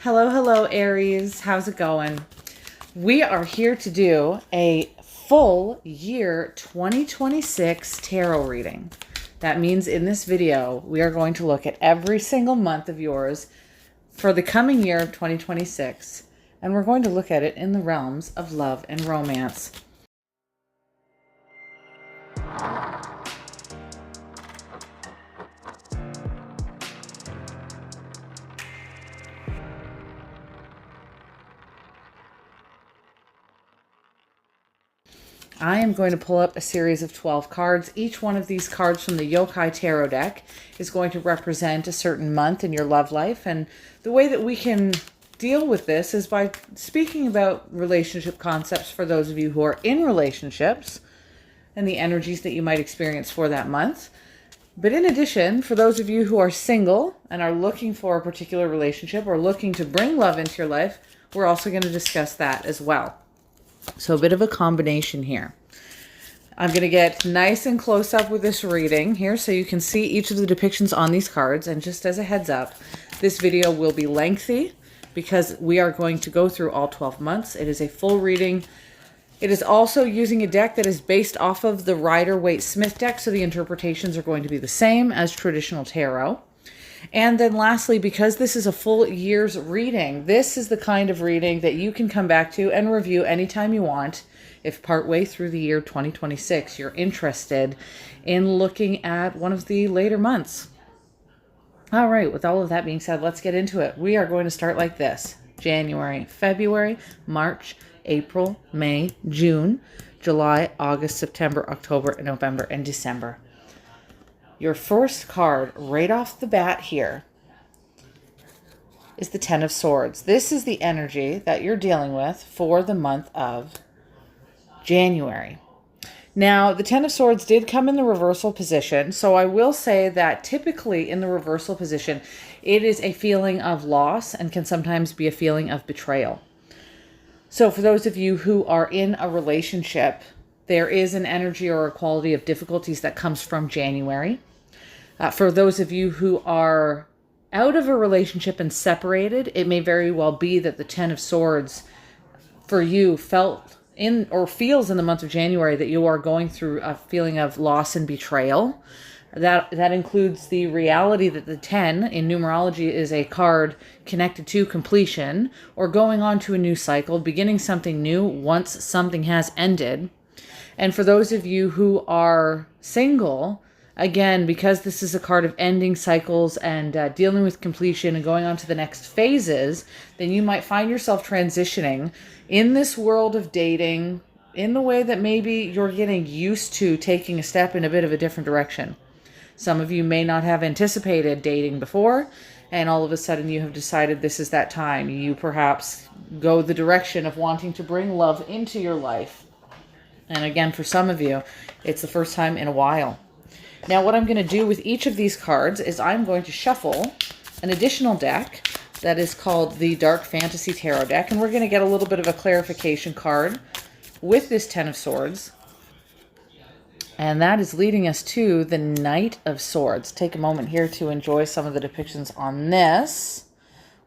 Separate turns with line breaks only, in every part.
Hello, Aries. How's it going? We are here to do a full year 2026 tarot reading. That means in this video, we are going to look at every single month of yours for the coming year of 2026, and we're going to look at it in the realms of love and romance. I am going to pull up a series of 12 cards. Each one of these cards from the Yokai Tarot deck is going to represent a certain month in your love life. And the way that we can deal with this is by speaking about relationship concepts for those of you who are in relationships and the energies that you might experience for that month. But in addition, for those of you who are single and are looking for a particular relationship or looking to bring love into your life, we're also going to discuss that as well. So a bit of a combination here. I'm going to get nice and close up with this reading here so you can see each of the depictions on these cards. And just as a heads up, this video will be lengthy because we are going to go through all 12 months. It is a full reading. It is also using a deck that is based off of the Rider-Waite-Smith deck, so the interpretations are going to be the same as traditional tarot. And then lastly, because this is a full year's reading, this is the kind of reading that you can come back to and review anytime you want. If partway through the year 2026, you're interested in looking at one of the later months. All right, with all of that being said, let's get into it. We are going to start like this: January, February, March, April, May, June, July, August, September, October, November, and December. Your first card right off the bat here is the Ten of Swords. This is the energy that you're dealing with for the month of January. Now, the Ten of Swords did come in the reversal position, so I will say that typically in the reversal position, it is a feeling of loss and can sometimes be a feeling of betrayal. So for those of you who are in a relationship, there is an energy or a quality of difficulties that comes from January. For those of you who are out of a relationship and separated, it may very well be that the Ten of Swords for you felt in or feels in the month of January that you are going through a feeling of loss and betrayal. That includes the reality that the 10 in numerology is a card connected to completion or going on to a new cycle, beginning something new once something has ended. And for those of you who are single, again, because this is a card of ending cycles and dealing with completion and going on to the next phases, then you might find yourself transitioning in this world of dating in the way that maybe you're getting used to taking a step in a bit of a different direction. Some of you may not have anticipated dating before, and all of a sudden you have decided this is that time. You perhaps go the direction of wanting to bring love into your life. And again, for some of you, it's the first time in a while. Now, what I'm going to do with each of these cards is I'm going to shuffle an additional deck that is called the Dark Fantasy Tarot deck, and we're going to get a little bit of a clarification card with this Ten of Swords. And that is leading us to the Knight of Swords. Take a moment here to enjoy some of the depictions on this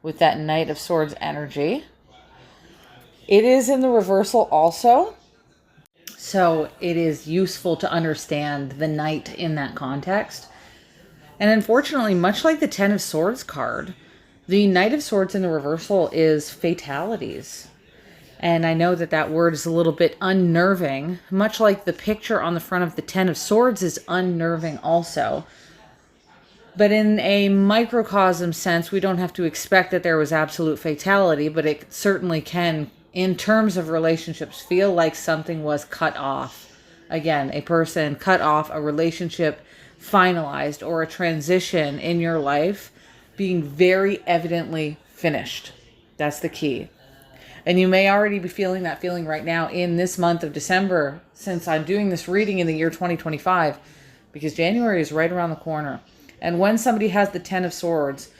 with that Knight of Swords energy. It is in the reversal also, so it is useful to understand the Knight in that context. And unfortunately, much like the Ten of Swords card, the Knight of Swords in the reversal is fatalities. And I know that that word is a little bit unnerving, much like the picture on the front of the Ten of Swords is unnerving also. But in a microcosm sense, we don't have to expect that there was absolute fatality, but it certainly can, in terms of relationships, feel like something was cut off. Again, a person cut off, a relationship finalized, or a transition in your life being very evidently finished. That's the key. And you may already be feeling that feeling right now in this month of December, since I'm doing this reading in the year 2025, because January is right around the corner. And when somebody has the Ten of Swords,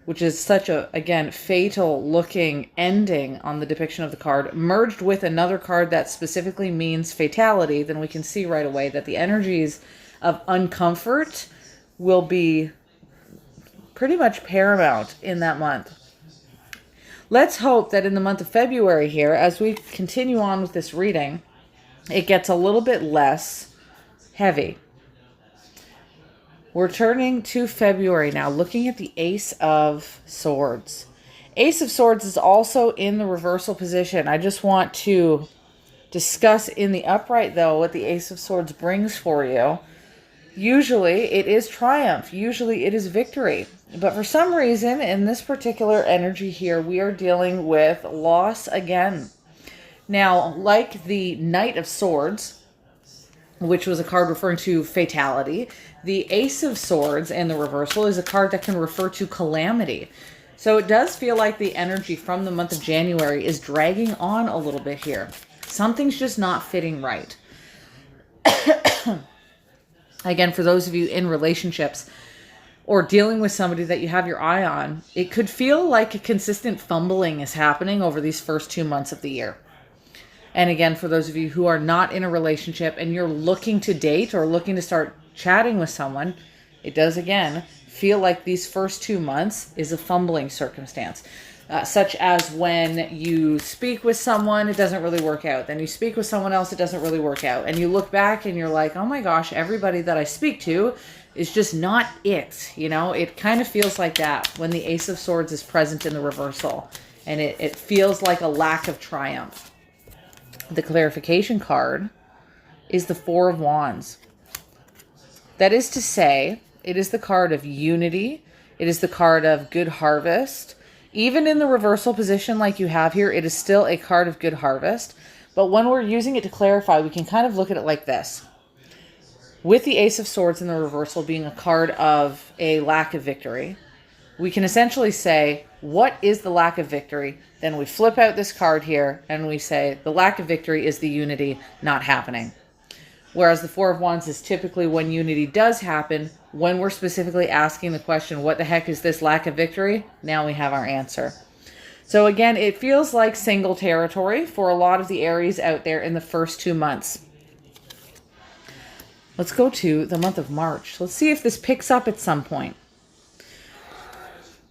which is such a, again, fatal looking ending on the depiction of the card, merged with another card that specifically means fatality, then we can see right away that the energies of uncomfort will be pretty much paramount in that month. Let's hope that in the month of February here, as we continue on with this reading, it gets a little bit less heavy. We're turning to February now, looking at the Ace of Swords. Ace of Swords is also in the reversal position. I just want to discuss in the upright, though, what the Ace of Swords brings for you. Usually it is triumph. Usually it is victory. But for some reason, in this particular energy here, we are dealing with loss again. Now, like the Knight of Swords, which was a card referring to fatality, the Ace of Swords in the reversal is a card that can refer to calamity. So it does feel like the energy from the month of January is dragging on a little bit here. Something's just not fitting right. Again, for those of you in relationships or dealing with somebody that you have your eye on, it could feel like a consistent fumbling is happening over these first 2 months of the year. And again, for those of you who are not in a relationship and you're looking to date or looking to start chatting with someone, it does again feel like these first 2 months is a fumbling circumstance. Such as when you speak with someone, it doesn't really work out. Then you speak with someone else, it doesn't really work out. And you look back and you're like, oh my gosh, everybody that I speak to is just not it. You know, it kind of feels like that when the Ace of Swords is present in the reversal. And it feels like a lack of triumph. The clarification card is the Four of Wands. That is to say, it is the card of unity. It is the card of good harvest. Even in the reversal position like you have here, it is still a card of good harvest. But when we're using it to clarify, we can kind of look at it like this. With the Ace of Swords in the reversal being a card of a lack of victory, we can essentially say, what is the lack of victory? Then we flip out this card here and we say, the lack of victory is the unity not happening. Whereas the Four of Wands is typically when unity does happen, when we're specifically asking the question, what the heck is this lack of victory? Now we have our answer. So again, it feels like single territory for a lot of the Aries out there in the first 2 months. Let's go to the month of March. Let's see if this picks up at some point.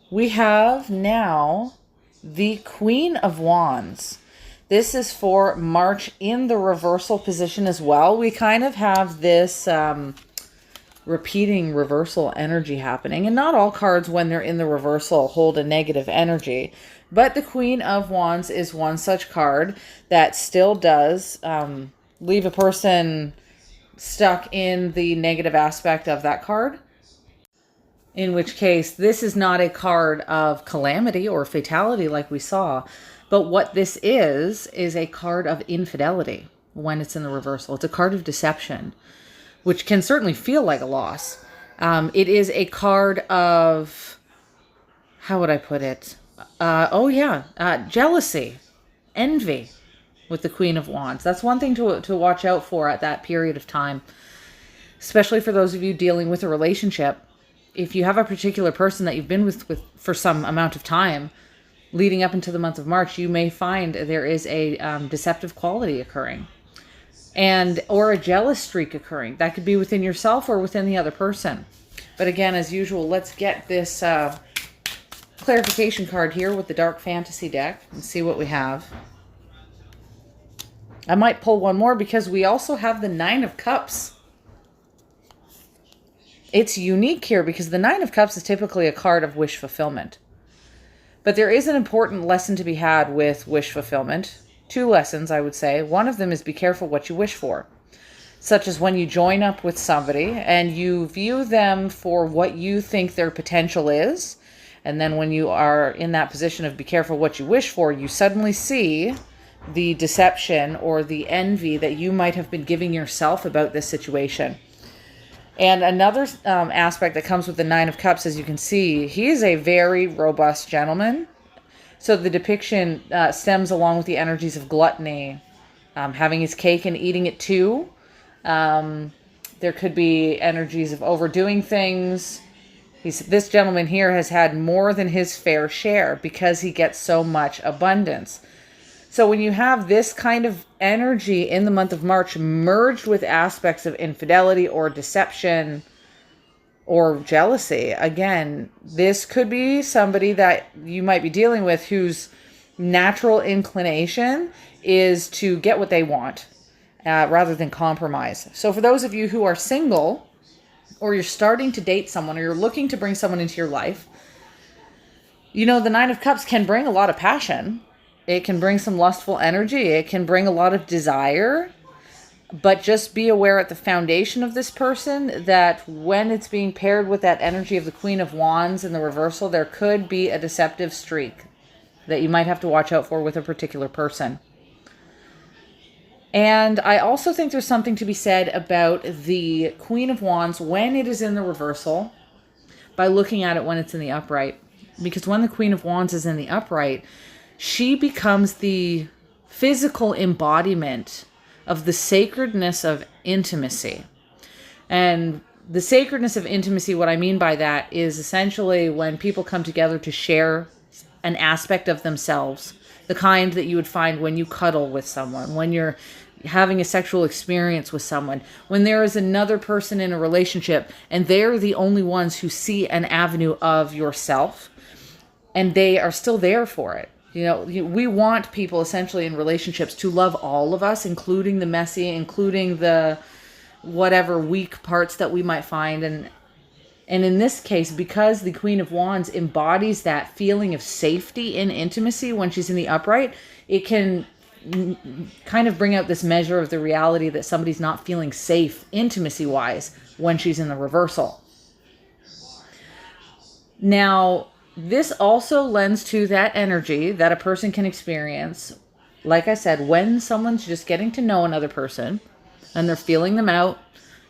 We have now the Queen of Wands. This is for March in the reversal position as well. We kind of have this repeating reversal energy happening. And not all cards, when they're in the reversal, hold a negative energy. But the Queen of Wands is one such card that still does leave a person stuck in the negative aspect of that card. In which case, this is not a card of calamity or fatality like we saw. But what this is a card of infidelity when it's in the reversal. It's a card of deception, which can certainly feel like a loss. It is a card of, how would I put it? Jealousy, envy with the Queen of Wands. That's one thing to watch out for at that period of time, especially for those of you dealing with a relationship. If you have a particular person that you've been with for some amount of time, leading up into the month of March, you may find there is a deceptive quality occurring, or a jealous streak occurring. That could be within yourself or within the other person. But again, as usual, let's get this clarification card here with the Dark Fantasy deck and see what we have. I might pull one more because we also have the Nine of Cups. It's unique here because the Nine of Cups is typically a card of wish fulfillment. But there is an important lesson to be had with wish fulfillment. 2 lessons, I would say. One of them is be careful what you wish for. Such as when you join up with somebody and you view them for what you think their potential is. And then when you are in that position of be careful what you wish for, you suddenly see the deception or the envy that you might have been giving yourself about this situation. And another aspect that comes with the Nine of Cups, as you can see, he is a very robust gentleman. So the depiction stems along with the energies of gluttony, having his cake and eating it too. There could be energies of overdoing things. This gentleman here has had more than his fair share because he gets so much abundance. So when you have this kind of energy in the month of March merged with aspects of infidelity or deception or jealousy. Again, this could be somebody that you might be dealing with whose natural inclination is to get what they want rather than compromise. So for those of you who are single, or you're starting to date someone, or you're looking to bring someone into your life, the Nine of Cups can bring a lot of passion. It can bring some lustful energy. It can bring a lot of desire. But just be aware at the foundation of this person that when it's being paired with that energy of the Queen of Wands in the reversal, there could be a deceptive streak that you might have to watch out for with a particular person. And I also think there's something to be said about the Queen of Wands when it is in the reversal by looking at it when it's in the upright. Because when the Queen of Wands is in the upright, she becomes the physical embodiment of the sacredness of intimacy. And the sacredness of intimacy, what I mean by that is essentially when people come together to share an aspect of themselves, the kind that you would find when you cuddle with someone, when you're having a sexual experience with someone, when there is another person in a relationship and they're the only ones who see an avenue of yourself and they are still there for it. We want people essentially in relationships to love all of us, including the messy, including the whatever weak parts that we might find. And in this case, because the Queen of Wands embodies that feeling of safety in intimacy when she's in the upright, it can kind of bring out this measure of the reality that somebody's not feeling safe intimacy-wise when she's in the reversal. Now, this also lends to that energy that a person can experience, like I said, when someone's just getting to know another person and they're feeling them out.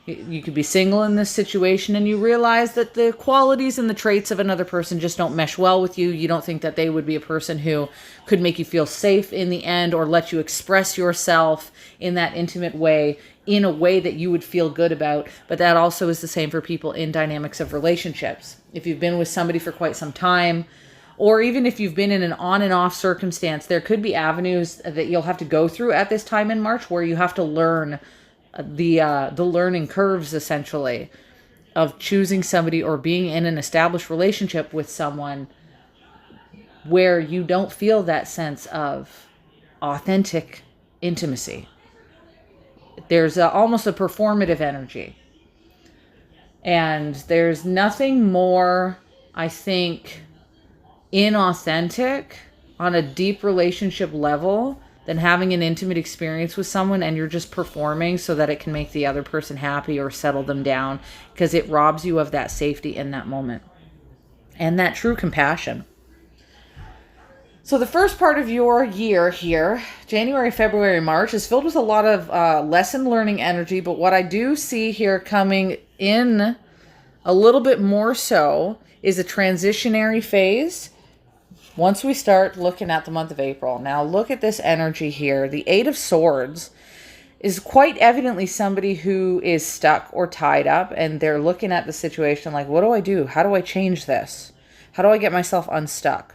You could be single in this situation and you realize that the qualities and the traits of another person just don't mesh well with you. You don't think that they would be a person who could make you feel safe in the end or let you express yourself in that intimate way, in a way that you would feel good about. But that also is the same for people in dynamics of relationships. If you've been with somebody for quite some time, or even if you've been in an on and off circumstance, there could be avenues that you'll have to go through at this time in March where you have to learn the learning curves, essentially, of choosing somebody or being in an established relationship with someone where you don't feel that sense of authentic intimacy. There's almost a performative energy. And there's nothing more, I think, inauthentic on a deep relationship level than having an intimate experience with someone and you're just performing so that it can make the other person happy or settle them down, because it robs you of that safety in that moment and that true compassion. So the first part of your year here, January, February, March, is filled with a lot of lesson learning energy. But what I do see here coming in a little bit more so is a transitionary phase once we start looking at the month of April. Now look at this energy here. The Eight of Swords is quite evidently somebody who is stuck or tied up, and they're looking at the situation like, what do I do? How do I change this? How do I get myself unstuck?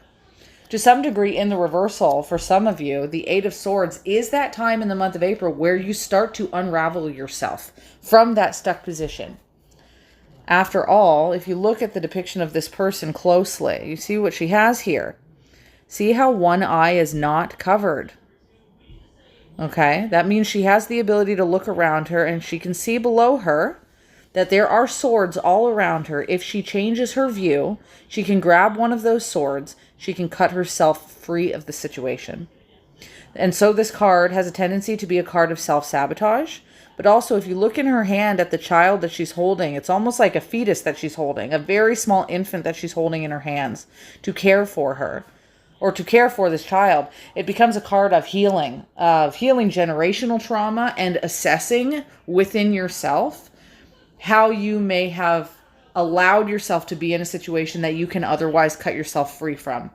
To some degree, in the reversal, for some of you, the Eight of Swords is that time in the month of April where you start to unravel yourself from that stuck position. After all, if you look at the depiction of this person closely, you see what she has here. See how one eye is not covered. Okay, that means she has the ability to look around her and she can see below her that there are swords all around her. If she changes her view, she can grab one of those swords. She can cut herself free of the situation. And so this card has a tendency to be a card of self-sabotage. But also, if you look in her hand at the child that she's holding, it's almost like a fetus that she's holding, a very small infant that she's holding in her hands to care for her, or to care for this child. It becomes a card of healing generational trauma and assessing within yourself how you may have allowed yourself to be in a situation that you can otherwise cut yourself free from,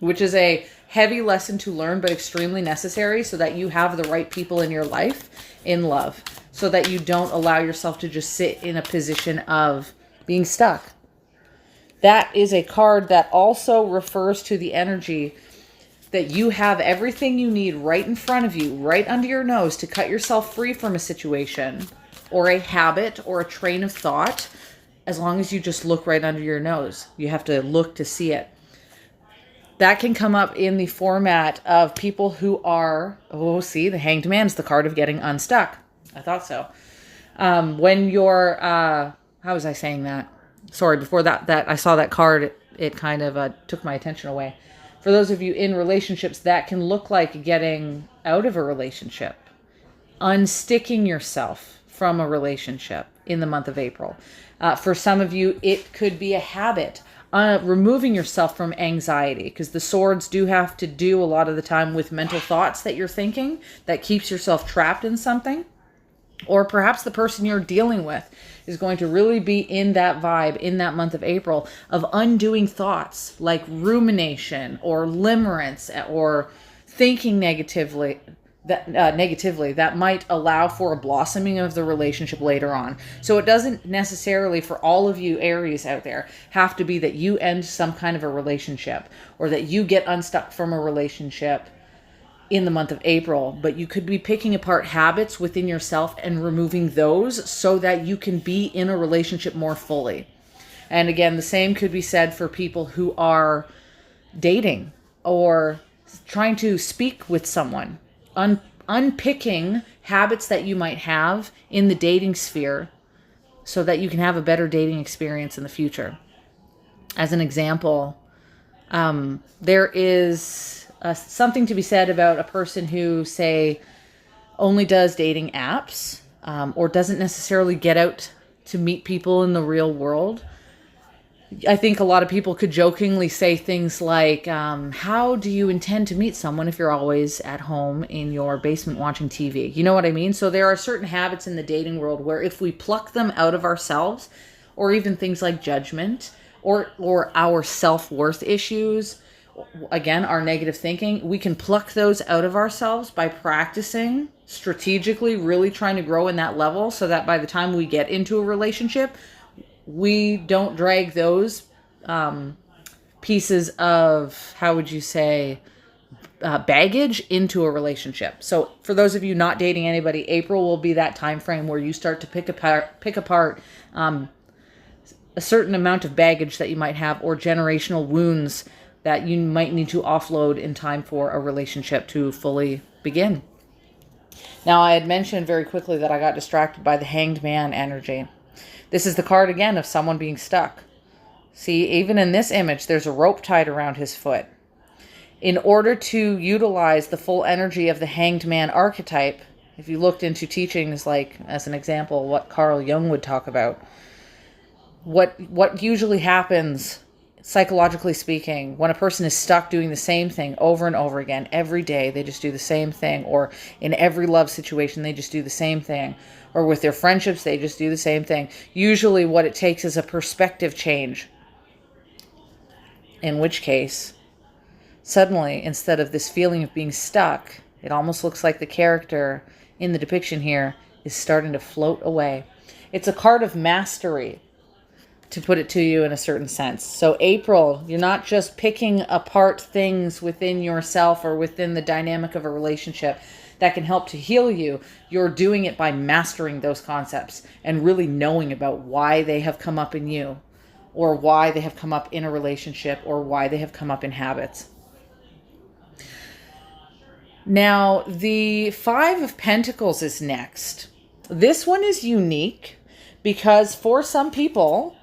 which is a heavy lesson to learn, but extremely necessary so that you have the right people in your life in love, so that you don't allow yourself to just sit in a position of being stuck. That is a card that also refers to the energy that you have everything you need right in front of you, right under your nose, to cut yourself free from a situation or a habit or a train of thought as long as you just look right under your nose. You have to look to see it. That can come up in the format of people who are, see, the Hanged Man's the card of getting unstuck. I thought so. When you're, how was I saying that? Sorry, before that I saw that card, it kind of took my attention away. For those of you in relationships, that can look like getting out of a relationship, unsticking yourself from a relationship in the month of April. For some of you, it could be a habit. Removing yourself from anxiety, because the swords do have to do a lot of the time with mental thoughts that you're thinking that keeps yourself trapped in something. Or perhaps the person you're dealing with is going to really be in that vibe in that month of April of undoing thoughts like rumination or limerence or thinking negatively that might allow for a blossoming of the relationship later on. So it doesn't necessarily, for all of you Aries out there, have to be that you end some kind of a relationship or that you get unstuck from a relationship in the month of April, but you could be picking apart habits within yourself and removing those so that you can be in a relationship more fully. And again, the same could be said for people who are dating or trying to speak with someone. Unpicking habits that you might have in the dating sphere so that you can have a better dating experience in the future. As an example, there is something to be said about a person who, say, only does dating apps or doesn't necessarily get out to meet people in the real world. I think a lot of people could jokingly say things like, how do you intend to meet someone if you're always at home in your basement watching TV? You know what I mean? So there are certain habits in the dating world where if we pluck them out of ourselves, or even things like judgment or our self-worth issues, again, our negative thinking, we can pluck those out of ourselves by practicing strategically, really trying to grow in that level so that by the time we get into a relationship, we don't drag those pieces of, how would you say, baggage into a relationship. So for those of you not dating anybody, April will be that time frame where you start to pick apart a certain amount of baggage that you might have or generational wounds that you might need to offload in time for a relationship to fully begin. Now, I had mentioned very quickly that I got distracted by the Hanged Man energy. This is the card again of someone being stuck. See, even in this image, there's a rope tied around his foot. In order to utilize the full energy of the Hanged Man archetype, if you looked into teachings like, as an example, what Carl Jung would talk about, what usually happens, psychologically speaking, when a person is stuck doing the same thing over and over again, every day, they just do the same thing, or in every love situation, they just do the same thing, or with their friendships, they just do the same thing. Usually what it takes is a perspective change, in which case, suddenly, instead of this feeling of being stuck, it almost looks like the character in the depiction here is starting to float away. It's a card of mastery, to put it to you in a certain sense. So April, you're not just picking apart things within yourself or within the dynamic of a relationship that can help to heal you. You're doing it by mastering those concepts and really knowing about why they have come up in you, or why they have come up in a relationship, or why they have come up in habits. Now, the Five of Pentacles is next. This one is unique because for some people,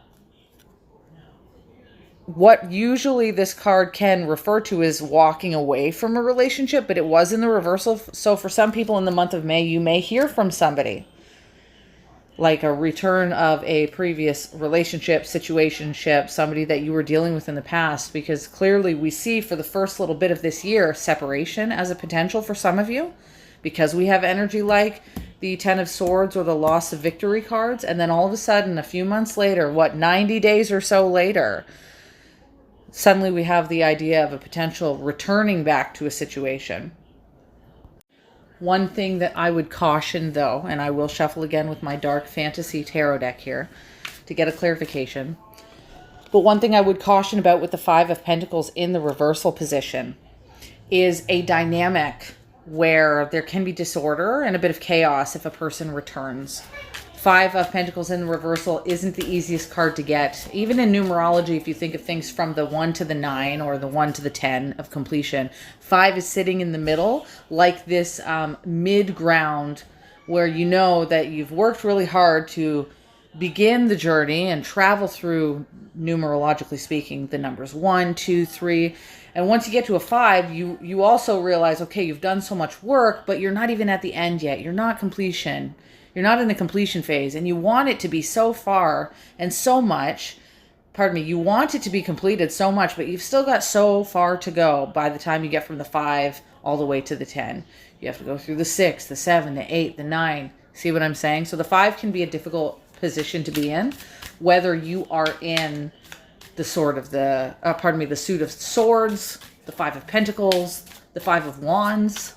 what usually this card can refer to is walking away from a relationship, but it was in the reversal. So for some people in the month of May, you may hear from somebody, like a return of a previous relationship, situationship, somebody that you were dealing with in the past, because clearly we see for the first little bit of this year, separation as a potential for some of you, because we have energy like the Ten of Swords or the Loss of Victory cards. And then all of a sudden, a few months later, 90 days or so later, suddenly we have the idea of a potential returning back to a situation. One thing that I would caution, though, and I will shuffle again with my Dark Fantasy Tarot deck here to get a clarification. But one thing I would caution about with the Five of Pentacles in the reversal position is a dynamic where there can be disorder and a bit of chaos if a person returns Five of Pentacles in the reversal isn't the easiest card to get. Even in numerology, if you think of things from the 1 to the 9 or the 1 to the 10 of completion, 5 is sitting in the middle, like this mid-ground where you know that you've worked really hard to begin the journey and travel through, numerologically speaking, the numbers 1, 2, 3. And once you get to a 5, you also realize, okay, you've done so much work, but you're not even at the end yet. You're not completion. You're not in the completion phase, and you want it to be so far and so much. Pardon me, you want it to be completed so much, but you've still got so far to go by the time you get from the 5 all the way to the 10. You have to go through the 6, the 7, the 8, the 9. See what I'm saying? So the 5 can be a difficult position to be in, whether you are in the sword of the, the suit of swords, the 5 of Pentacles, the 5 of Wands,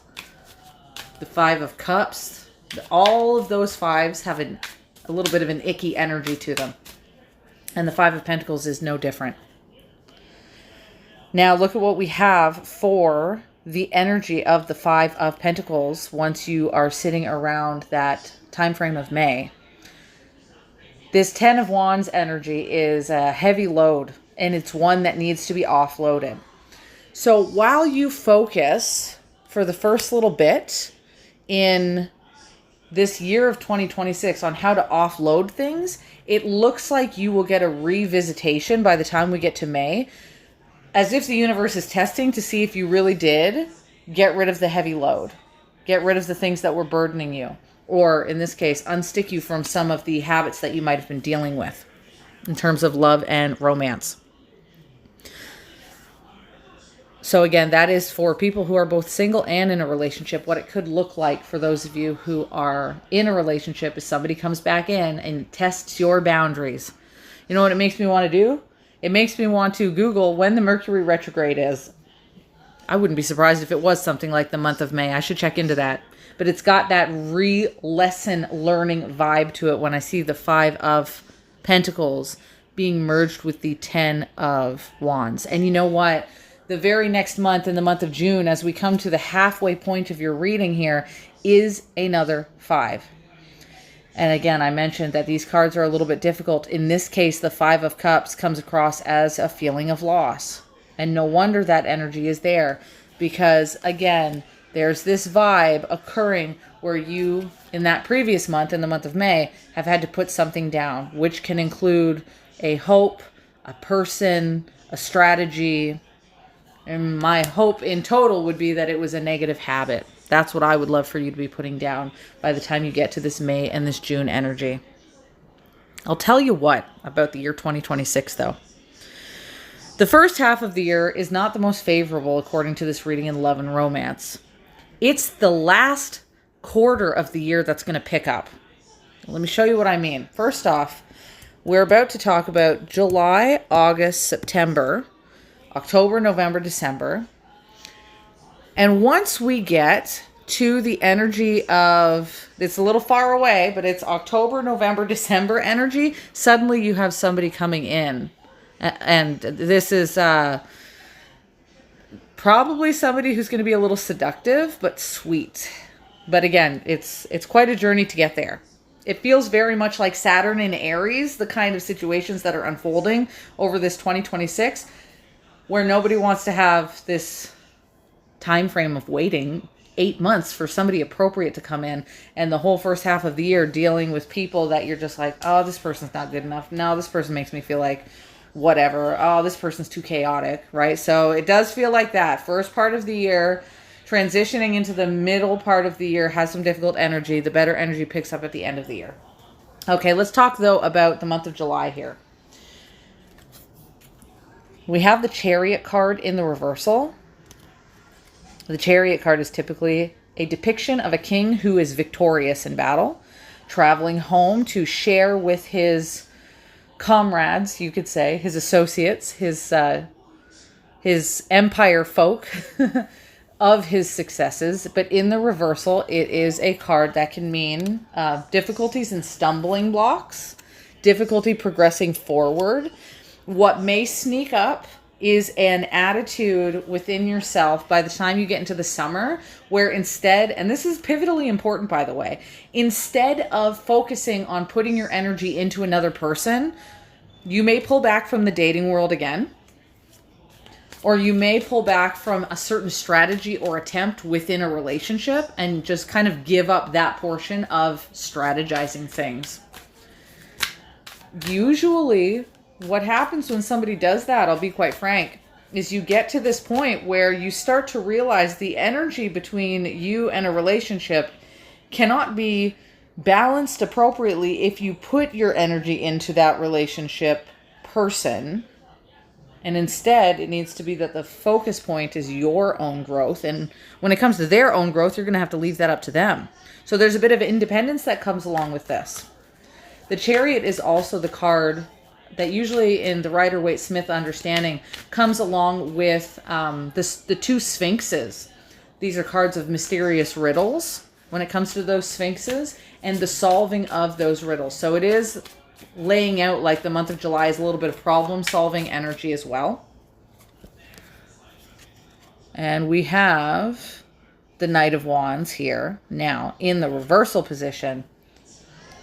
the 5 of Cups. All of those 5s have a little bit of an icky energy to them. And the 5 of Pentacles is no different. Now look at what we have for the energy of the 5 of Pentacles once you are sitting around that time frame of May. This 10 of Wands energy is a heavy load, and it's one that needs to be offloaded. So while you focus for the first little bit in this year of 2026 on how to offload things, it looks like you will get a revisitation by the time we get to May, as if the universe is testing to see if you really did get rid of the heavy load, get rid of the things that were burdening you, or in this case, unstick you from some of the habits that you might have been dealing with in terms of love and romance. So again, that is for people who are both single and in a relationship. What it could look like for those of you who are in a relationship is somebody comes back in and tests your boundaries. You know what it makes me want to do? It makes me want to Google when the Mercury retrograde is. I wouldn't be surprised if it was something like the month of May. I should check into that. But it's got that re-lesson learning vibe to it when I see the 5 of Pentacles being merged with the 10 of Wands. And you know what? The very next month, in the month of June, as we come to the halfway point of your reading here, is another 5. And again, I mentioned that these cards are a little bit difficult. In this case, the 5 of Cups comes across as a feeling of loss. And no wonder that energy is there. Because, again, there's this vibe occurring where you, in that previous month, in the month of May, have had to put something down, which can include a hope, a person, a strategy. And my hope in total would be that it was a negative habit. That's what I would love for you to be putting down by the time you get to this May and this June energy. I'll tell you what about the year 2026, though. The first half of the year is not the most favorable according to this reading in love and romance. It's the last quarter of the year that's going to pick up. Let me show you what I mean. First off, we're about to talk about July, August, September, October, November, December. And once we get to the energy of, it's a little far away, but it's October, November, December energy, suddenly you have somebody coming in. And this is probably somebody who's going to be a little seductive, but sweet. But again, it's quite a journey to get there. It feels very much like Saturn in Aries, the kind of situations that are unfolding over this 2026. Where nobody wants to have this time frame of waiting 8 months for somebody appropriate to come in, and the whole first half of the year dealing with people that you're just like, oh, this person's not good enough. No, this person makes me feel like whatever. Oh, this person's too chaotic, right? So it does feel like that. First part of the year, transitioning into the middle part of the year has some difficult energy. The better energy picks up at the end of the year. Okay, let's talk, though, about the month of July here. We have the Chariot card in the reversal. The Chariot card is typically a depiction of a king who is victorious in battle, traveling home to share with his comrades, you could say, his associates, his empire folk of his successes. But in the reversal, it is a card that can mean difficulties and stumbling blocks, difficulty progressing forward. What may sneak up is an attitude within yourself by the time you get into the summer where instead, and this is pivotally important by the way, instead of focusing on putting your energy into another person, you may pull back from the dating world again, or you may pull back from a certain strategy or attempt within a relationship and just kind of give up that portion of strategizing things. Usually, what happens when somebody does that, I'll be quite frank, is you get to this point where you start to realize the energy between you and a relationship cannot be balanced appropriately if you put your energy into that relationship person. And instead, it needs to be that the focus point is your own growth. And when it comes to their own growth, you're going to have to leave that up to them. So there's a bit of independence that comes along with this. The Chariot is also the card that usually in the Rider-Waite-Smith understanding comes along with the two Sphinxes. These are cards of mysterious riddles when it comes to those Sphinxes and the solving of those riddles. So it is laying out like the month of July is a little bit of problem-solving energy as well. And we have the Knight of Wands here now in the reversal position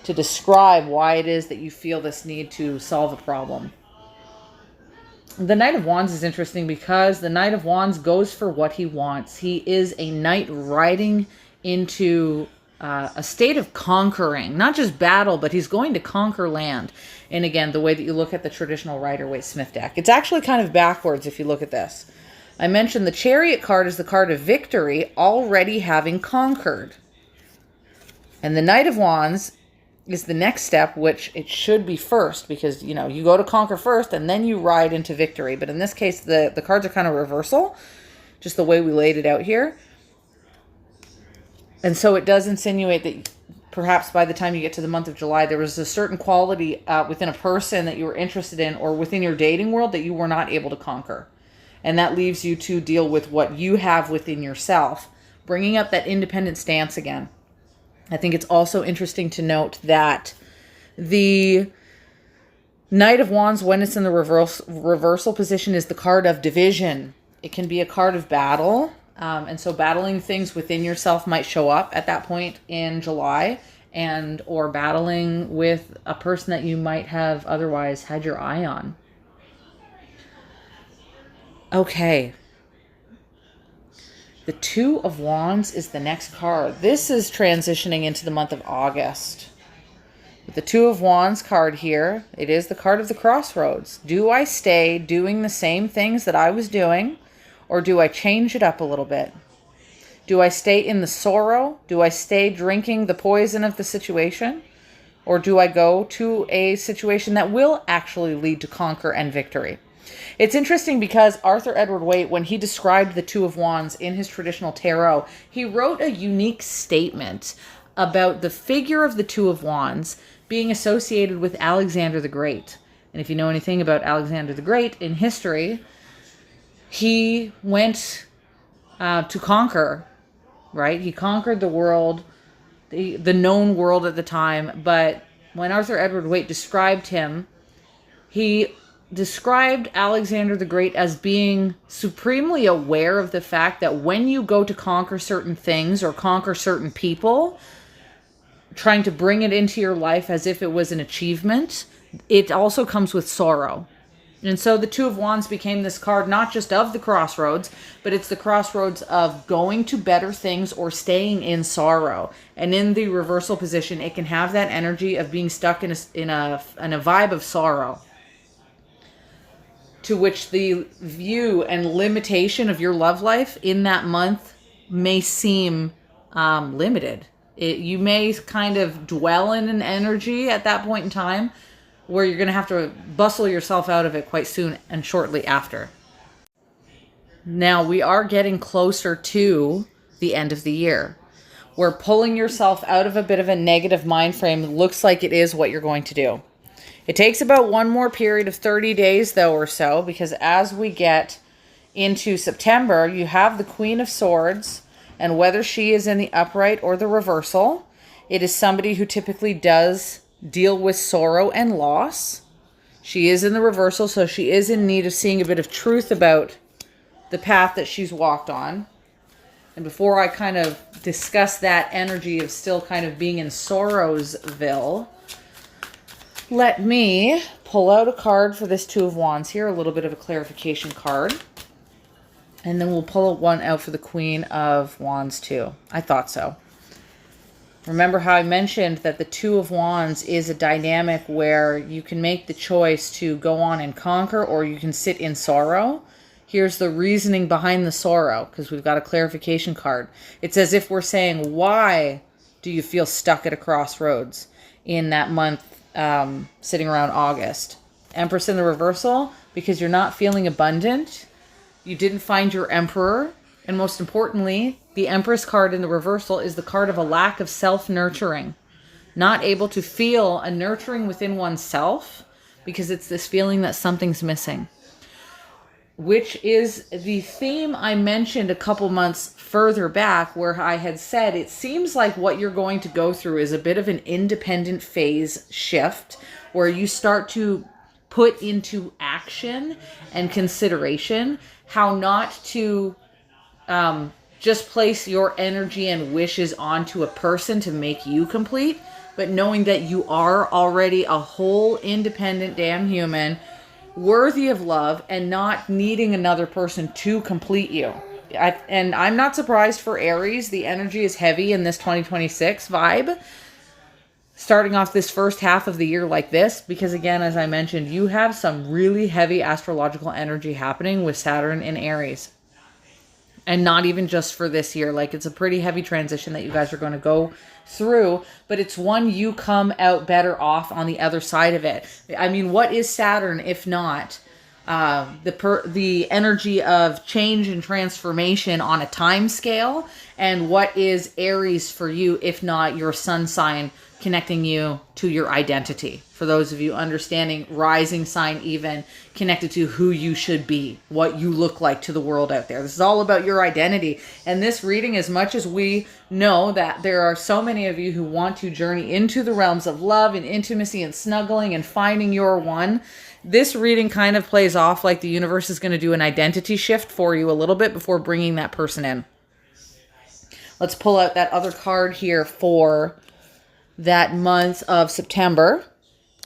to describe why it is that you feel this need to solve a problem. The Knight of Wands is interesting because the Knight of Wands goes for what he wants. He is a knight riding into a state of conquering, not just battle, but he's going to conquer land. And again, the way that you look at the traditional Rider-Waite-Smith deck, it's actually kind of backwards if you look at this. I mentioned the Chariot card is the card of victory, already having conquered. And the Knight of Wands is the next step, which it should be first, because you go to conquer first and then you ride into victory. But in this case, the cards are kind of reversal, just the way we laid it out here. And so it does insinuate that perhaps by the time you get to the month of July, there was a certain quality within a person that you were interested in or within your dating world that you were not able to conquer. And that leaves you to deal with what you have within yourself, bringing up that independent stance again. I think it's also interesting to note that the Knight of Wands, when it's in the reversal position, is the card of division. It can be a card of battle. And so battling things within yourself might show up at that point in July, or battling with a person that you might have otherwise had your eye on. Okay. The Two of Wands is the next card. This is transitioning into the month of August. With the Two of Wands card here, it is the card of the crossroads. Do I stay doing the same things that I was doing? Or do I change it up a little bit? Do I stay in the sorrow? Do I stay drinking the poison of the situation? Or do I go to a situation that will actually lead to conquer and victory? It's interesting because Arthur Edward Waite, when he described the Two of Wands in his traditional tarot, he wrote a unique statement about the figure of the Two of Wands being associated with Alexander the Great. And if you know anything about Alexander the Great in history, he went to conquer, right? He conquered the world, the known world at the time. But when Arthur Edward Waite described him, he described Alexander the Great as being supremely aware of the fact that when you go to conquer certain things or conquer certain people, trying to bring it into your life as if it was an achievement, it also comes with sorrow. And so the Two of Wands became this card not just of the crossroads, but it's the crossroads of going to better things or staying in sorrow. And in the reversal position, it can have that energy of being stuck in a vibe of sorrow, to which the view and limitation of your love life in that month may seem limited. You may kind of dwell in an energy at that point in time where you're going to have to bustle yourself out of it quite soon and shortly after. Now, we are getting closer to the end of the year, where pulling yourself out of a bit of a negative mind frame looks like it is what you're going to do. It takes about one more period of 30 days, though, or so, because as we get into September, you have the Queen of Swords, and whether she is in the upright or the reversal, it is somebody who typically does deal with sorrow and loss. She is in the reversal, so she is in need of seeing a bit of truth about the path that she's walked on. And before I kind of discuss that energy of still kind of being in Sorrowsville, let me pull out a card for this Two of Wands here, a little bit of a clarification card. And then we'll pull one out for the Queen of Wands too. I thought so. Remember how I mentioned that the Two of Wands is a dynamic where you can make the choice to go on and conquer, or you can sit in sorrow. Here's the reasoning behind the sorrow, because we've got a clarification card. It's as if we're saying, why do you feel stuck at a crossroads in that month sitting around August? Empress in the reversal, because you're not feeling abundant. You didn't find your Emperor. And most importantly, the Empress card in the reversal is the card of a lack of self-nurturing. Not able to feel a nurturing within oneself because it's this feeling that something's missing. Which is the theme I mentioned a couple months further back, where I had said it seems like what you're going to go through is a bit of an independent phase shift where you start to put into action and consideration how not to just place your energy and wishes onto a person to make you complete, but knowing that you are already a whole independent damn human, worthy of love, and not needing another person to complete you. And I'm not surprised for Aries. The energy is heavy in this 2026 vibe, starting off this first half of the year like this, because again, as I mentioned, you have some really heavy astrological energy happening with Saturn in Aries. And not even just for this year. Like, it's a pretty heavy transition that you guys are going to go through, but it's one you come out better off on the other side of it. I mean, what is Saturn if not the energy of change and transformation on a time scale? And what is Aries for you if not your sun sign connecting you to your identity? For those of you understanding, rising sign even connected to who you should be, what you look like to the world out there. This is all about your identity. And this reading, as much as we know that there are so many of you who want to journey into the realms of love and intimacy and snuggling and finding your one, this reading kind of plays off like the universe is going to do an identity shift for you a little bit before bringing that person in. Let's pull out that other card here for that month of September.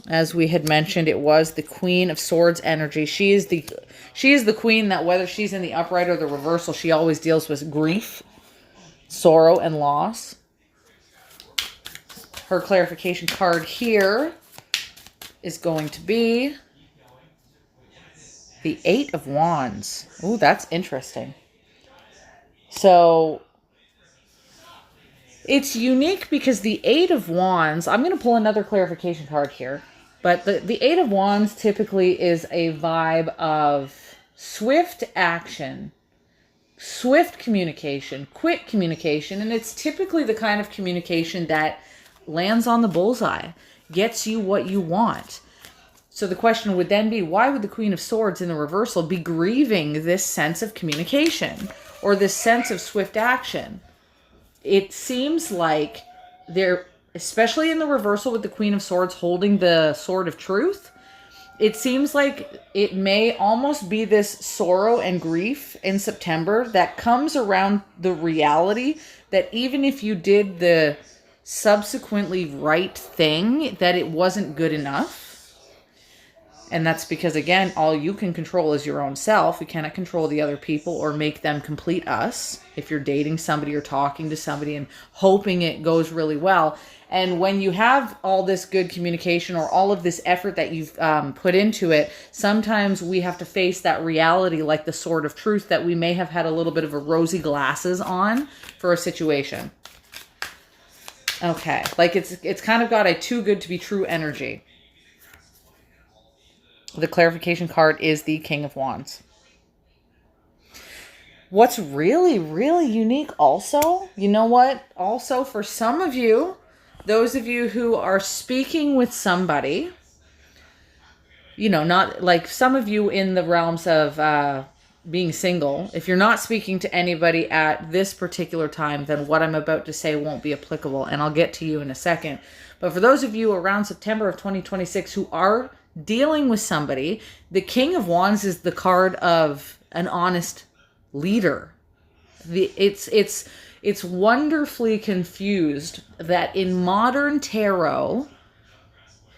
As we had mentioned, it was the Queen of Swords energy. She is the queen that, whether she's in the upright or the reversal, she always deals with grief, sorrow, and loss. Her clarification card here is going to be the Eight of Wands. Ooh, that's interesting. So it's unique because the Eight of Wands, I'm going to pull another clarification card here, but the Eight of Wands typically is a vibe of swift action, swift communication, quick communication, and it's typically the kind of communication that lands on the bullseye, gets you what you want. So the question would then be, why would the Queen of Swords in the reversal be grieving this sense of communication or this sense of swift action? It seems like they're, especially in the reversal with the Queen of Swords holding the Sword of Truth, it seems like it may almost be this sorrow and grief in September that comes around the reality that even if you did the subsequently right thing, that it wasn't good enough. And that's because, again, all you can control is your own self. We cannot control the other people or make them complete us. If you're dating somebody or talking to somebody and hoping it goes really well. And when you have all this good communication or all of this effort that you've put into it, sometimes we have to face that reality like the Sword of Truth, that we may have had a little bit of a rosy glasses on for a situation. Okay, like it's kind of got a too good to be true energy. The clarification card is the King of Wands. What's really, really unique also, you know what? Also, for some of you, those of you who are speaking with somebody, you know, not like some of you in the realms of being single, if you're not speaking to anybody at this particular time, then what I'm about to say won't be applicable, and I'll get to you in a second. But for those of you around September of 2026 who are dealing with somebody. The King of Wands is the card of an honest leader. It's wonderfully confused that in modern tarot,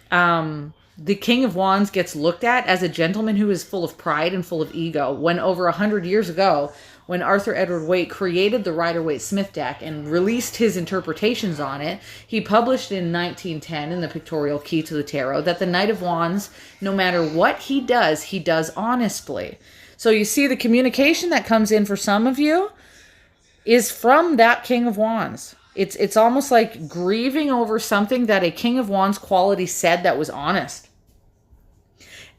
the King of Wands gets looked at as a gentleman who is full of pride and full of ego, when over 100 years ago, when Arthur Edward Waite created the Rider-Waite-Smith deck and released his interpretations on it, he published in 1910 in the Pictorial Key to the Tarot that the Knight of Wands, no matter what he does honestly. So you see the communication that comes in for some of you is from that King of Wands. It's almost like grieving over something that a King of Wands quality said that was honest.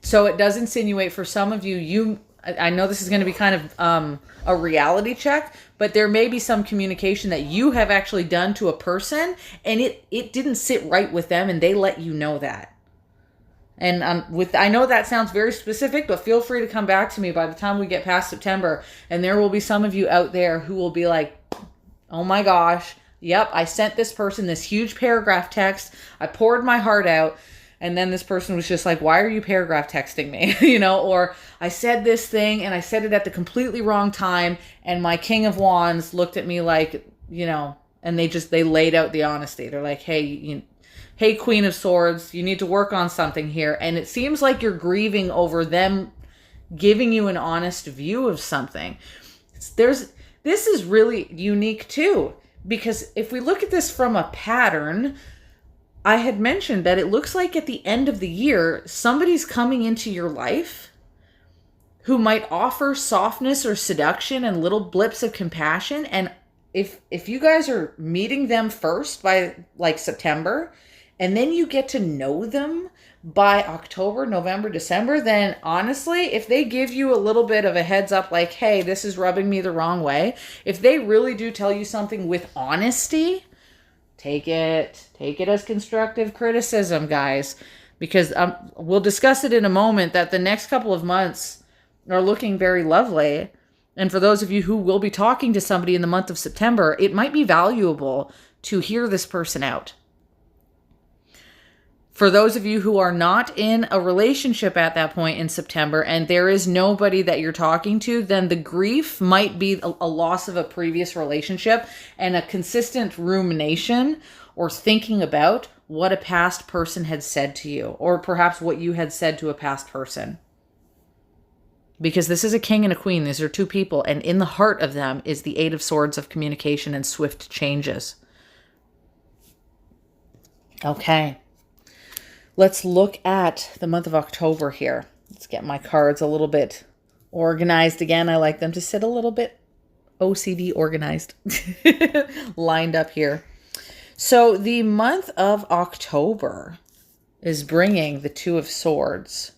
So it does insinuate for some of you, I know this is going to be kind of a reality check, but there may be some communication that you have actually done to a person and it didn't sit right with them and they let you know that. And I know that sounds very specific, but feel free to come back to me by the time we get past September, and there will be some of you out there who will be like, oh my gosh, yep, I sent this person this huge paragraph text. I poured my heart out. And then this person was just like, why are you paragraph texting me? Or I said this thing and I said it at the completely wrong time. And my King of Wands looked at me like, and they laid out the honesty. They're like, hey, hey, Queen of Swords, you need to work on something here. And it seems like you're grieving over them giving you an honest view of something. This is really unique too, because if we look at this from a pattern, I had mentioned that it looks like at the end of the year, somebody's coming into your life who might offer softness or seduction and little blips of compassion. And if you guys are meeting them first by like September, and then you get to know them by October, November, December, then honestly, if they give you a little bit of a heads up, like, hey, this is rubbing me the wrong way, if they really do tell you something with honesty, take it as constructive criticism, guys, because we'll discuss it in a moment that the next couple of months are looking very lovely. And for those of you who will be talking to somebody in the month of September, it might be valuable to hear this person out. For those of you who are not in a relationship at that point in September and there is nobody that you're talking to, then the grief might be a loss of a previous relationship and a consistent rumination or thinking about what a past person had said to you, or perhaps what you had said to a past person. Because this is a king and a queen. These are two people, and in the heart of them is the Eight of Swords of communication and swift changes. Okay. Let's look at the month of October here. Let's get my cards a little bit organized again. I like them to sit a little bit OCD organized, lined up here. So the month of October is bringing the Two of Swords.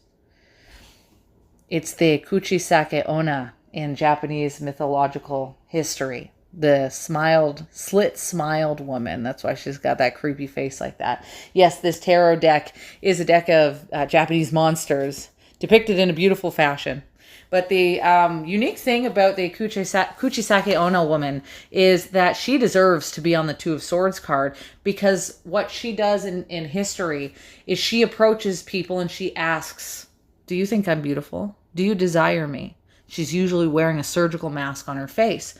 It's the Kuchisake Onna in Japanese mythological history. The slit-smiled woman. That's why she's got that creepy face like that. Yes, this tarot deck is a deck of Japanese monsters depicted in a beautiful fashion. But the unique thing about the Kuchisake Onna woman is that she deserves to be on the Two of Swords card, because what she does in history is she approaches people and she asks, do you think I'm beautiful? Do you desire me? She's usually wearing a surgical mask on her face.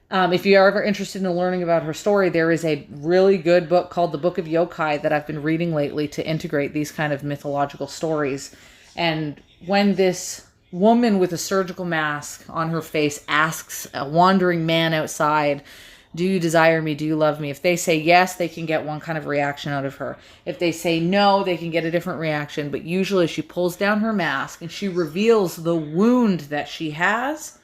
If you are ever interested in learning about her story, there is a really good book called The Book of Yokai that I've been reading lately to integrate these kind of mythological stories. And when this woman with a surgical mask on her face asks a wandering man outside, do you desire me? Do you love me? If they say yes, they can get one kind of reaction out of her. If they say no, they can get a different reaction. But usually she pulls down her mask and she reveals the wound that she has.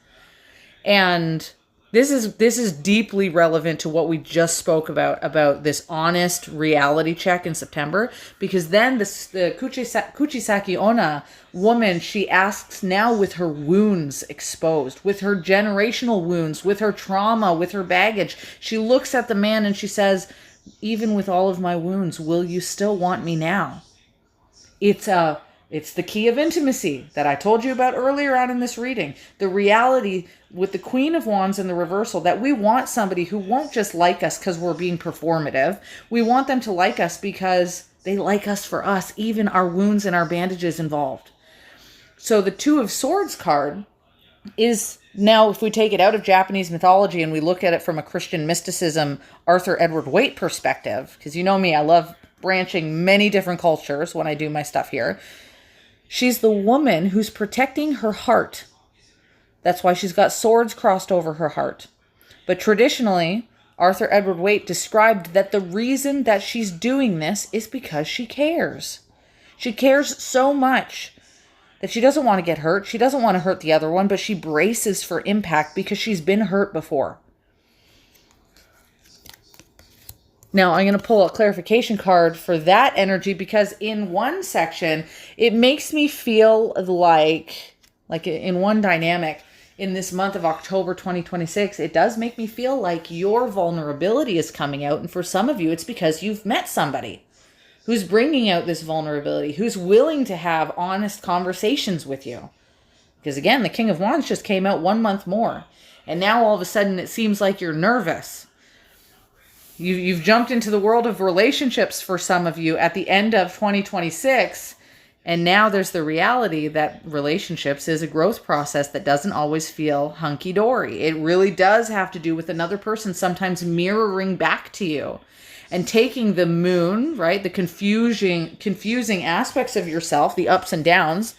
And this is deeply relevant to what we just spoke about this honest reality check in September, because then the Kuchisake Onna woman, she asks now with her wounds exposed, with her generational wounds, with her trauma, with her baggage. She looks at the man and she says, even with all of my wounds, will you still want me now? It's the key of intimacy that I told you about earlier on in this reading. The reality with the Queen of Wands in the reversal, that we want somebody who won't just like us because we're being performative. We want them to like us because They like us for us, even our wounds and our bandages involved. So the Two of Swords card is now, if we take it out of Japanese mythology and we look at it from a Christian mysticism, Arthur Edward Waite perspective, because you know me, I love branching many different cultures when I do my stuff here. She's the woman who's protecting her heart. That's why she's got swords crossed over her heart. But traditionally, Arthur Edward Waite described that the reason that she's doing this is because she cares. She cares so much that she doesn't want to get hurt. She doesn't want to hurt the other one, but she braces for impact because she's been hurt before. Now, I'm going to pull a clarification card for that energy because in one section, it makes me feel like in one dynamic, in this month of October 2026, it does make me feel like your vulnerability is coming out. And for some of you, it's because you've met somebody who's bringing out this vulnerability, who's willing to have honest conversations with you. Because again, the King of Wands just came out 1 month more. And now all of a sudden it seems like you're nervous. You've jumped into the world of relationships for some of you at the end of 2026. And now there's the reality that relationships is a growth process that doesn't always feel hunky-dory. It really does have to do with another person sometimes mirroring back to you and taking the moon, right? The confusing aspects of yourself, the ups and downs,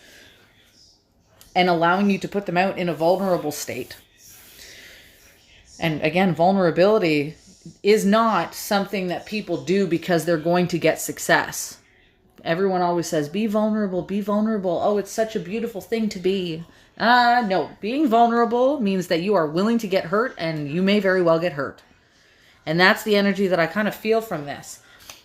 and allowing you to put them out in a vulnerable state. And again, vulnerability is not something that people do because they're going to get success. Everyone always says, be vulnerable, be vulnerable. Oh, it's such a beautiful thing to be. No, being vulnerable means that you are willing to get hurt and you may very well get hurt. And that's the energy that I kind of feel from this.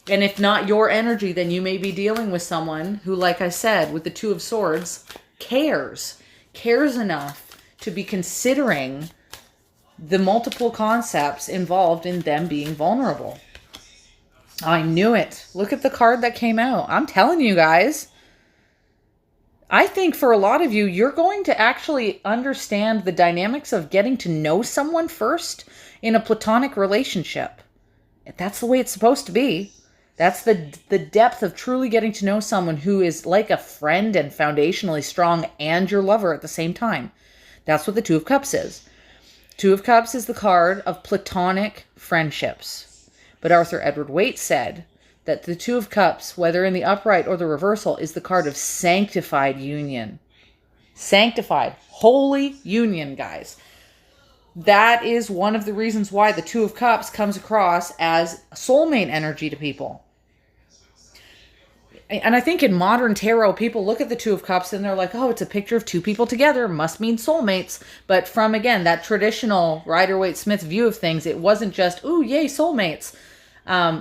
And if not your energy, then you may be dealing with someone who, like I said, with the Two of Swords, cares enough to be considering the multiple concepts involved in them being vulnerable. I knew it. Look at the card that came out. I'm telling you guys. I think for a lot of you, you're going to actually understand the dynamics of getting to know someone first in a platonic relationship. That's the way it's supposed to be. That's the depth of truly getting to know someone who is like a friend and foundationally strong and your lover at the same time. That's what the Two of Cups is. Two of Cups is the card of platonic friendships. But Arthur Edward Waite said that the Two of Cups, whether in the upright or the reversal, is the card of sanctified union. Sanctified, holy union, guys. That is one of the reasons why the Two of Cups comes across as soulmate energy to people. And I think in modern tarot, people look at the Two of Cups and they're like, oh, it's a picture of two people together, must mean soulmates. But from, again, that traditional Rider-Waite-Smith view of things, it wasn't just, ooh, yay, soulmates.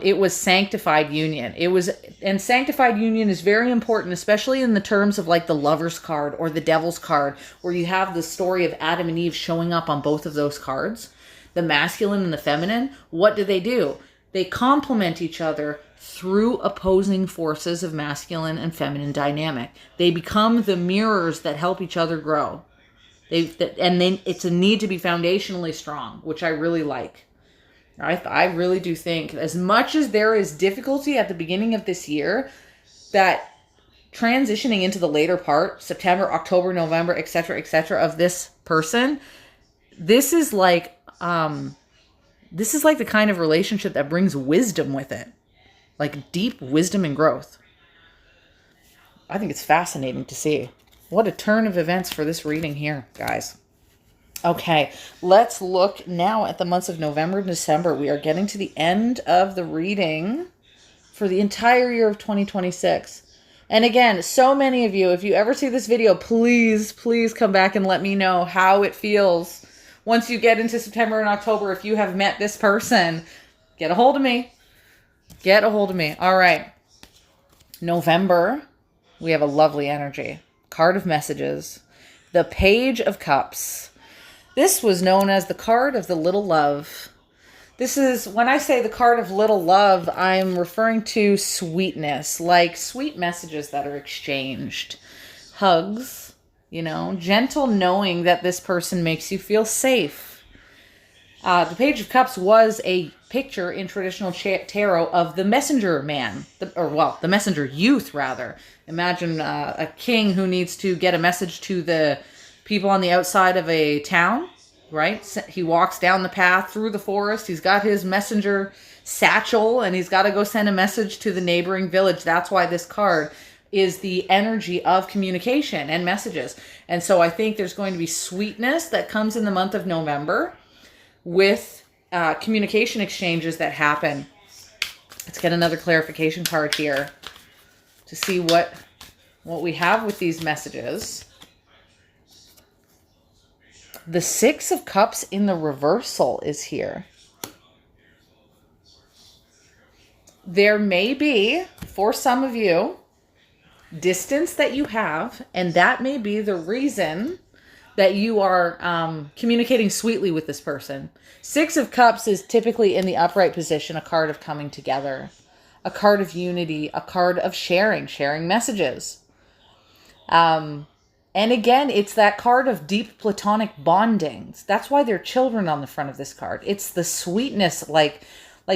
It was sanctified union. And sanctified union is very important, especially in the terms of like the Lover's card or the Devil's card, where you have the story of Adam and Eve showing up on both of those cards. The masculine and the feminine, what do? They complement each other through opposing forces of masculine and feminine dynamic. They become the mirrors that help each other grow. It's a need to be foundationally strong, which I really like. I really do think, as much as there is difficulty at the beginning of this year, that transitioning into the later part, September, October, November, etc., of this person, this is like the kind of relationship that brings wisdom with it. Like deep wisdom and growth. I think it's fascinating to see. What a turn of events for this reading here, guys. Okay, let's look now at the months of November and December. We are getting to the end of the reading for the entire year of 2026. And again, so many of you, if you ever see this video, please come back and let me know how it feels. Once you get into September and October, if you have met this person, get a hold of me. Get a hold of me. All right. November, we have a lovely energy. Card of Messages. The Page of Cups. This was known as the card of the little love. This is, when I say the card of little love, I'm referring to sweetness, like sweet messages that are exchanged. Hugs, gentle knowing that this person makes you feel safe. The Page of Cups was a picture in traditional tarot of the messenger man, the messenger youth, rather. Imagine a king who needs to get a message to the people on the outside of a town, right? He walks down the path through the forest. He's got his messenger satchel, and he's got to go send a message to the neighboring village. That's why this card is the energy of communication and messages. And so I think there's going to be sweetness that comes in the month of November with communication exchanges that happen. Let's get another clarification card here to see what we have with these messages. The Six of Cups in the reversal is here. There may be, for some of you, distance that you have, and that may be the reason that you are communicating sweetly with this person. Six of Cups is typically in the upright position, a card of coming together, a card of unity, a card of sharing messages. And again, it's that card of deep platonic bondings. That's why there are children on the front of this card. It's the sweetness, like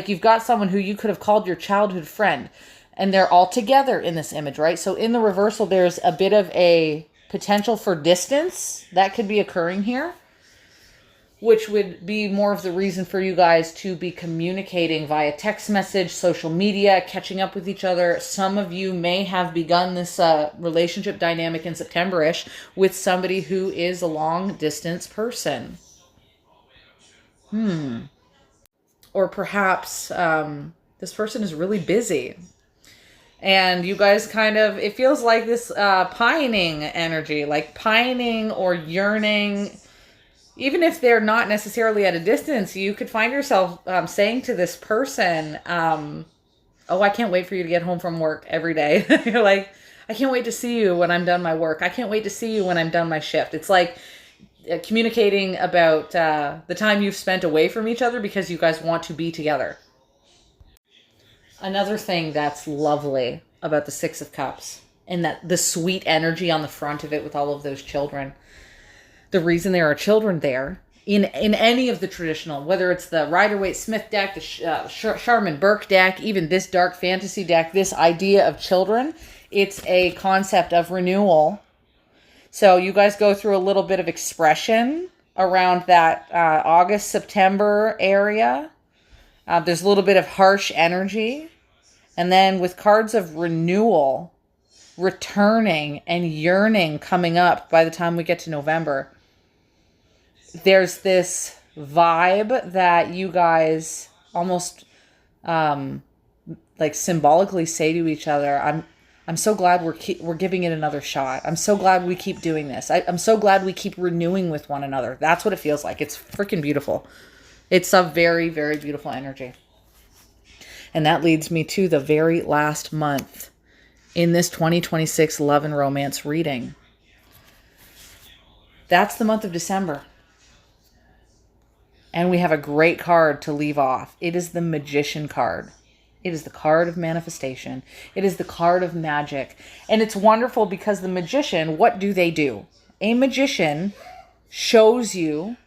you've got someone who you could have called your childhood friend, and they're all together in this image, right? So in the reversal, there's a bit of a potential for distance that could be occurring here, which would be more of the reason for you guys to be communicating via text message, social media, catching up with each other. Some of you may have begun this relationship dynamic in September-ish with somebody who is a long distance person. Or perhaps this person is really busy. And you guys kind of, it feels like this pining energy, like pining or yearning. Even if they're not necessarily at a distance, you could find yourself saying to this person, oh, I can't wait for you to get home from work every day. You're like, I can't wait to see you when I'm done my work. I can't wait to see you when I'm done my shift. It's like communicating about the time you've spent away from each other because you guys want to be together. Another thing that's lovely about the Six of Cups, and that the sweet energy on the front of it with all of those children. The reason there are children there in any of the traditional, whether it's the Rider-Waite-Smith deck, the Sharman Burke deck, even this dark fantasy deck, this idea of children, it's a concept of renewal. So you guys go through a little bit of expression around that August, September area. There's a little bit of harsh energy. And then with cards of renewal, returning, and yearning coming up by the time we get to November, there's this vibe that you guys almost like symbolically say to each other, I'm so glad we're giving it another shot. I'm so glad we keep doing this. I'm so glad we keep renewing with one another. That's what it feels like. It's freaking beautiful. It's a very, very beautiful energy. And that leads me to the very last month in this 2026 love and romance reading. That's the month of December. And we have a great card to leave off. It is the Magician card. It is the card of manifestation. It is the card of magic. And it's wonderful because the magician, what do? A magician shows you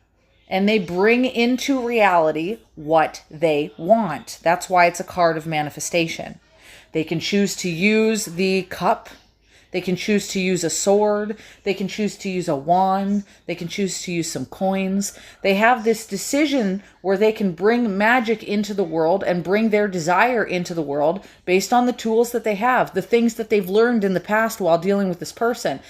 and they bring into reality what they want. That's why it's a card of manifestation. They can choose to use the cup. They can choose to use a sword. They can choose to use a wand. They can choose to use some coins. They have this decision where they can bring magic into the world and bring their desire into the world based on the tools that they have, the things that they've learned in the past while dealing with this person.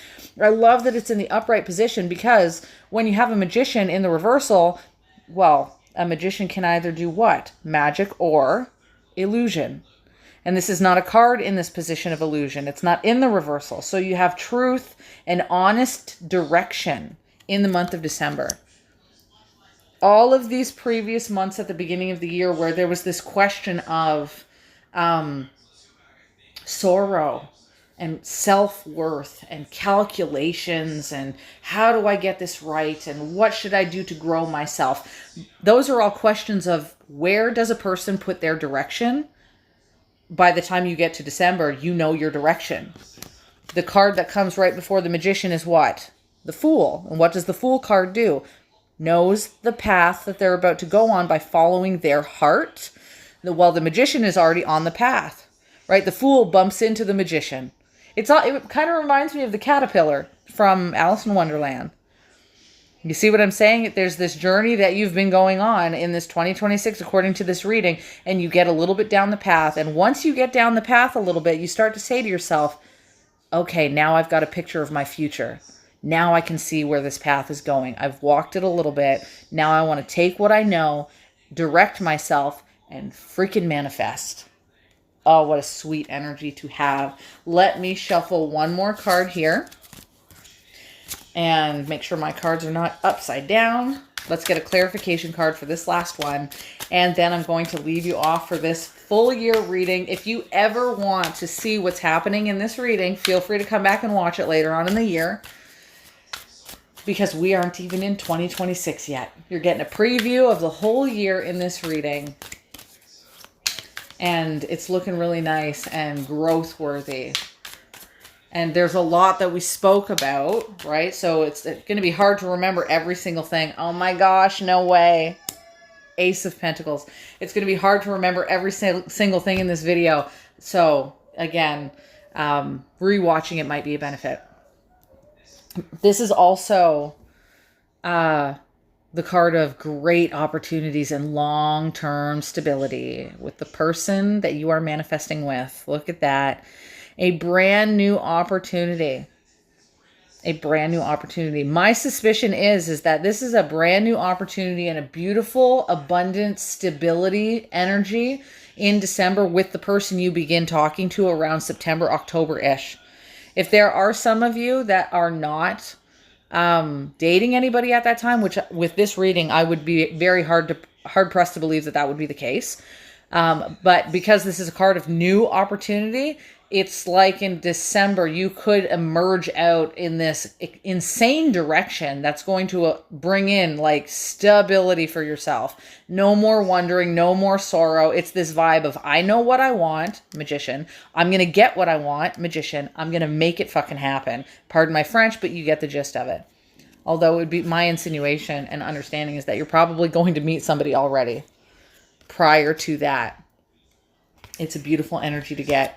I love that it's in the upright position because when you have a magician in the reversal, well, a magician can either do what? Magic or illusion. And this is not a card in this position of illusion. It's not in the reversal. So you have truth and honest direction in the month of December. All of these previous months at the beginning of the year where there was this question of sorrow and self-worth and calculations and how do I get this right and what should I do to grow myself? Those are all questions of where does a person put their direction? By the time you get to December, you know your direction. The card that comes right before the magician is what? The Fool. And what does the Fool card do? knows the path that they're about to go on by following their heart, while the magician is already on the path, right? The fool bumps into the magician. It kind of reminds me of the caterpillar from Alice in Wonderland. You see what I'm saying? There's this journey that you've been going on in this 2026, according to this reading, and you get a little bit down the path. And once you get down the path a little bit, you start to say to yourself, okay, now I've got a picture of my future. Now I can see where this path is going. I've walked it a little bit. Now I want to take what I know, direct myself, and freaking manifest. Oh, what a sweet energy to have. Let me shuffle one more card here and make sure my cards are not upside down. Let's get a clarification card for this last one. And then I'm going to leave you off for this full year reading. If you ever want to see what's happening in this reading, feel free to come back and watch it later on in the year, because we aren't even in 2026 yet. You're getting a preview of the whole year in this reading. And it's looking really nice and growth worthy. And there's a lot that we spoke about, right? So it's going to be hard to remember every single thing. Oh my gosh, no way. Ace of Pentacles. It's going to be hard to remember every single thing in this video. So again, rewatching it might be a benefit. This is also the card of great opportunities and long-term stability with the person that you are manifesting with. Look at that. A brand new opportunity. A brand new opportunity. My suspicion is that this is a brand new opportunity and a beautiful, abundant stability energy in December with the person you begin talking to around September, October-ish. If there are some of you that are not dating anybody at that time, which with this reading, I would be very hard pressed to believe that that would be the case. But because this is a card of new opportunity, it's like in December, you could emerge out in this insane direction that's going to bring in like stability for yourself. No more wondering, no more sorrow. It's this vibe of, I know what I want, magician. I'm going to get what I want, magician. I'm going to make it fucking happen. Pardon my French, but you get the gist of it. Although it would be my insinuation and understanding is that you're probably going to meet somebody already prior to that. It's a beautiful energy to get.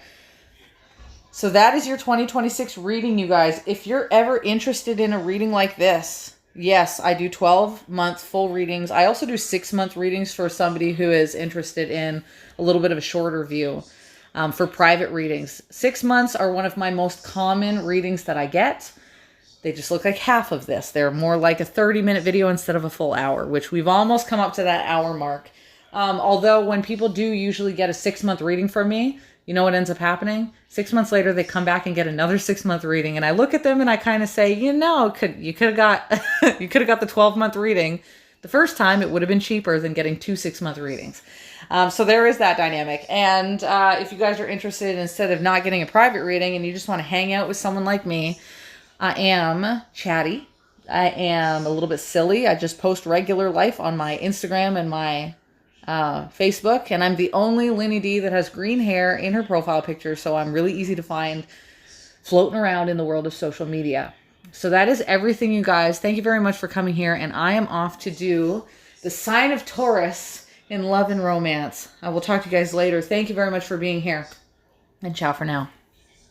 So that is your 2026 reading, you guys. If you're ever interested in a reading like this, yes, I do 12-month full readings. I also do 6-month readings for somebody who is interested in a little bit of a shorter view for private readings. 6 months are one of my most common readings that I get. They just look like half of this. They're more like a 30-minute video instead of a full hour, which we've almost come up to that hour mark. Although when people do usually get a 6-month reading from me, you know what ends up happening? 6 months later, they come back and get another 6-month reading. And I look at them and I kind of say, you could have got, you could have got the 12-month reading. The first time it would have been cheaper than getting 2 6-month readings. So there is that dynamic. And if you guys are interested, instead of not getting a private reading and you just want to hang out with someone like me, I am chatty. I am a little bit silly. I just post regular life on my Instagram and my Facebook, and I'm the only Linny D that has green hair in her profile picture, so I'm really easy to find floating around in the world of social media. So that is everything, you guys. Thank you very much for coming here, and I am off to do the sign of Taurus in love and romance. I will talk to you guys later. Thank you very much for being here, and ciao for now.